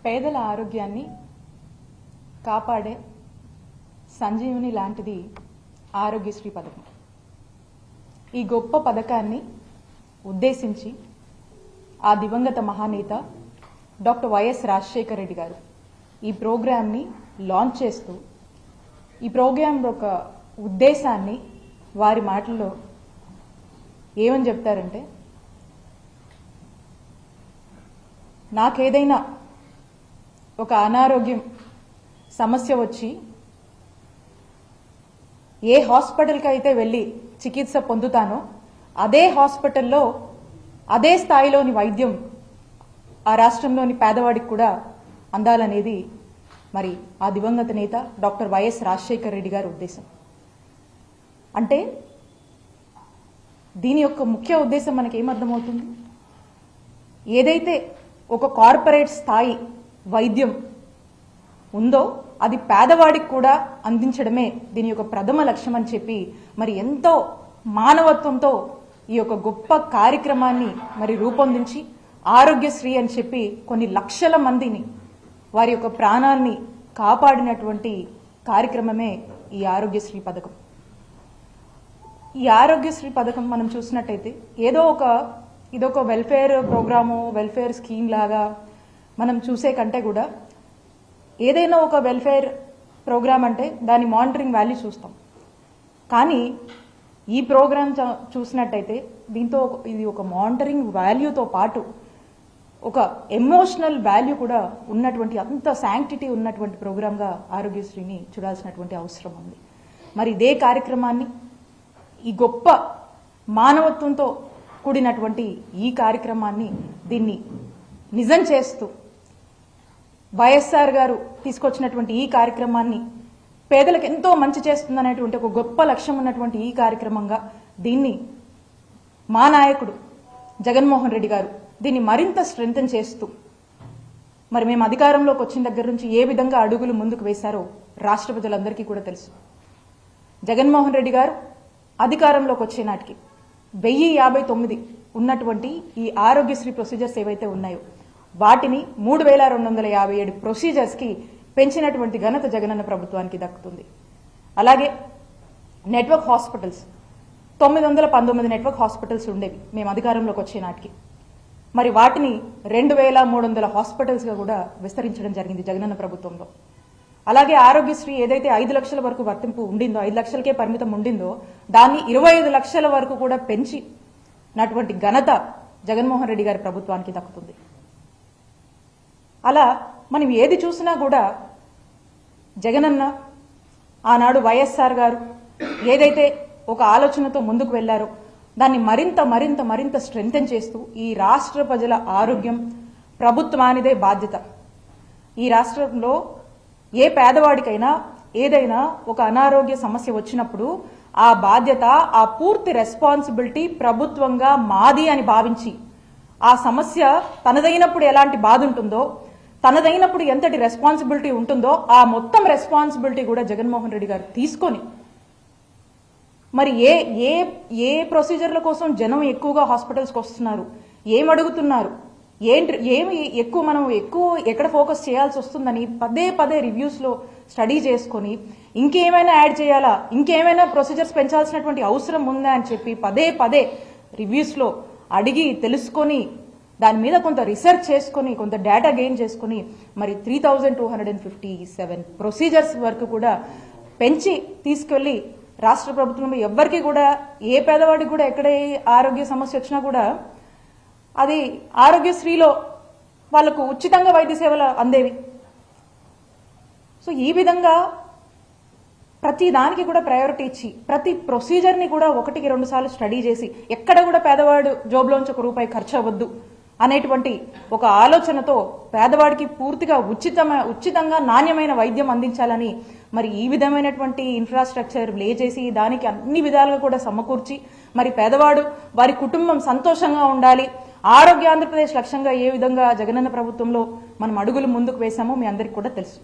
పేదల ఆరోగ్యాన్ని కాపాడే సంజీవని లాంటిది ఆరోగ్యశ్రీ పథకం. ఈ గొప్ప పథకాన్ని ఉద్దేశించి ఆ దివంగత మహానేత డాక్టర్ వైఎస్ రాజశేఖర రెడ్డి గారు ఈ ప్రోగ్రామ్ని లాంచ్ చేస్తూ ఈ ప్రోగ్రామ్ యొక్క ఉద్దేశాన్ని వారి మాటల్లో ఏమని చెప్తారంటే, నాకేదైనా ఒక అనారోగ్యం సమస్య వచ్చి ఏ హాస్పిటల్కి అయితే వెళ్ళి చికిత్స పొందుతానో అదే హాస్పిటల్లో అదే స్థాయిలోని వైద్యం ఆ రాష్ట్రంలోని పేదవాడికి కూడా అందాలనేది మరి ఆ దివంగత నేత డాక్టర్ వైఎస్ రాజశేఖర రెడ్డి గారి ఉద్దేశం. అంటే దీని యొక్క ముఖ్య ఉద్దేశం మనకేమర్థమవుతుంది? ఏదైతే ఒక కార్పొరేట్ స్థాయి వైద్యం ఉందో అది పేదవాడికి కూడా అందించడమే దీని యొక్క ప్రథమ లక్ష్యం అని చెప్పి మరి ఎంతో మానవత్వంతో ఈ యొక్క గొప్ప కార్యక్రమాన్ని మరి రూపొందించి ఆరోగ్యశ్రీ అని చెప్పి కొన్ని లక్షల మందిని వారి యొక్క ప్రాణాన్ని కాపాడినటువంటి కార్యక్రమమే ఈ ఆరోగ్యశ్రీ పథకం. ఈ ఆరోగ్యశ్రీ పథకం మనం చూసినట్టయితే ఇదొక వెల్ఫేర్ ప్రోగ్రాము, వెల్ఫేర్ స్కీమ్ లాగా మనం చూసే కంటే కూడా ఏదైనా ఒక వెల్ఫేర్ ప్రోగ్రామ్ అంటే దాని మానిటరింగ్ వాల్యూ చూస్తాం. కానీ ఈ ప్రోగ్రామ్ చూసినట్టయితే దీంతో ఇది ఒక మానిటరింగ్ వాల్యూతో పాటు ఒక ఎమోషనల్ వాల్యూ కూడా ఉన్నటువంటి, అంత శాంక్టిటీ ఉన్నటువంటి ప్రోగ్రామ్గా ఆరోగ్యశ్రీని చూడాల్సినటువంటి అవసరం ఉంది. మరి ఇదే కార్యక్రమాన్ని, ఈ గొప్ప మానవత్వంతో కూడినటువంటి ఈ కార్యక్రమాన్ని దీన్ని నిజం చేస్తూ వైఎస్ఆర్ గారు తీసుకొచ్చినటువంటి ఈ కార్యక్రమాన్ని పేదలకు ఎంతో మంచి చేస్తుందనేటువంటి ఒక గొప్ప లక్ష్యం ఉన్నటువంటి ఈ కార్యక్రమంగా దీన్ని మా నాయకుడు జగన్మోహన్ రెడ్డి గారు దీన్ని మరింత స్ట్రెంథెన్ చేస్తూ మరి మేము అధికారంలోకి వచ్చిన దగ్గర నుంచి ఏ విధంగా అడుగులు ముందుకు వేశారో రాష్ట్ర ప్రజలందరికీ కూడా తెలుసు. జగన్మోహన్ రెడ్డి గారు అధికారంలోకి వచ్చే నాటికి 1059 ఉన్నటువంటి ఈ ఆరోగ్యశ్రీ ప్రొసీజర్స్ ఏవైతే ఉన్నాయో వాటిని 3257 ప్రొసీజర్స్కి పెంచినటువంటి ఘనత జగనన్న ప్రభుత్వానికి దక్కుతుంది. అలాగే నెట్వర్క్ హాస్పిటల్స్ 919 నెట్వర్క్ హాస్పిటల్స్ ఉండేవి మేము అధికారంలోకి వచ్చే నాటికి. మరి వాటిని 2300 హాస్పిటల్స్గా కూడా విస్తరించడం జరిగింది జగనన్న ప్రభుత్వంలో. అలాగే ఆరోగ్యశ్రీ ఏదైతే 5 లక్షల వరకు వర్తింపు ఉండిందో, 5 లక్షలకే పరిమితం ఉండిందో దాన్ని 25 లక్షల వరకు కూడా పెంచినటువంటి ఘనత జగన్మోహన్ రెడ్డి గారి ప్రభుత్వానికి దక్కుతుంది. అలా మనం ఏది చూసినా కూడా జగనన్న, ఆనాడు వైఎస్ఆర్ గారు ఏదైతే ఒక ఆలోచనతో ముందుకు వెళ్లారో దాన్ని మరింత మరింత మరింత స్ట్రెంథెన్ చేస్తూ ఈ రాష్ట్ర ప్రజల ఆరోగ్యం ప్రభుత్వానిదే బాధ్యత. ఈ రాష్ట్రంలో ఏ పేదవాడికైనా ఏదైనా ఒక అనారోగ్య సమస్య వచ్చినప్పుడు ఆ బాధ్యత, ఆ పూర్తి రెస్పాన్సిబిలిటీ ప్రభుత్వంగా మాది అని భావించి ఆ సమస్య తనదైనప్పుడు ఎలాంటి బాధ ఉంటుందో, తనదైనప్పుడు ఎంతటి రెస్పాన్సిబిలిటీ ఉంటుందో ఆ మొత్తం రెస్పాన్సిబిలిటీ కూడా జగన్మోహన్ రెడ్డి గారు తీసుకొని మరి ఏ ప్రొసీజర్ల కోసం జనం ఎక్కువగా హాస్పిటల్స్కి వస్తున్నారు, ఏమడుగుతున్నారు, ఏమి మనం ఎక్కడ ఫోకస్ చేయాల్సి వస్తుందని పదే పదే రివ్యూస్లో స్టడీ చేసుకొని ఇంకేమైనా యాడ్ చేయాలా, ఇంకేమైనా ప్రొసీజర్స్ పెంచాల్సినటువంటి అవసరం ఉందా అని చెప్పి పదే పదే రివ్యూస్లో అడిగి తెలుసుకొని దాని మీద కొంత రీసెర్చ్ చేసుకొని కొంత డేటా గెయిన్ చేసుకుని మరి 3257 ప్రొసీజర్స్ వరకు కూడా పెంచి తీసుకెళ్లి రాష్ట్ర ప్రభుత్వంలో ఎవ్వరికి కూడా, ఏ పేదవాడికి కూడా ఎక్కడ ఆరోగ్య సమస్య వచ్చినా కూడా అది ఆరోగ్యశ్రీలో వాళ్లకు ఉచితంగా వైద్య సేవలు అందేవి. సో ఈ విధంగా ప్రతి దానికి కూడా ప్రయారిటీ ఇచ్చి ప్రతి ప్రొసీజర్ని కూడా 1కి 2 సార్లు స్టడీ చేసి ఎక్కడ కూడా పేదవాడు జోబులోంచి ₹1 ఖర్చు అవ్వద్దు అనేటువంటి ఒక ఆలోచనతో పేదవాడికి పూర్తిగా ఉచితంగా నాణ్యమైన వైద్యం అందించాలని మరి ఈ విధమైనటువంటి ఇన్ఫ్రాస్ట్రక్చర్ లే చేసి దానికి అన్ని విధాలుగా కూడా సమకూర్చి మరి పేదవాడు, వారి కుటుంబం సంతోషంగా ఉండాలి, ఆరోగ్య ఆంధ్రప్రదేశ్ లక్ష్యంగా ఏ విధంగా జగనన్న ప్రభుత్వంలో మనం అడుగులు ముందుకు వేశామో మీ అందరికీ కూడా తెలుసు.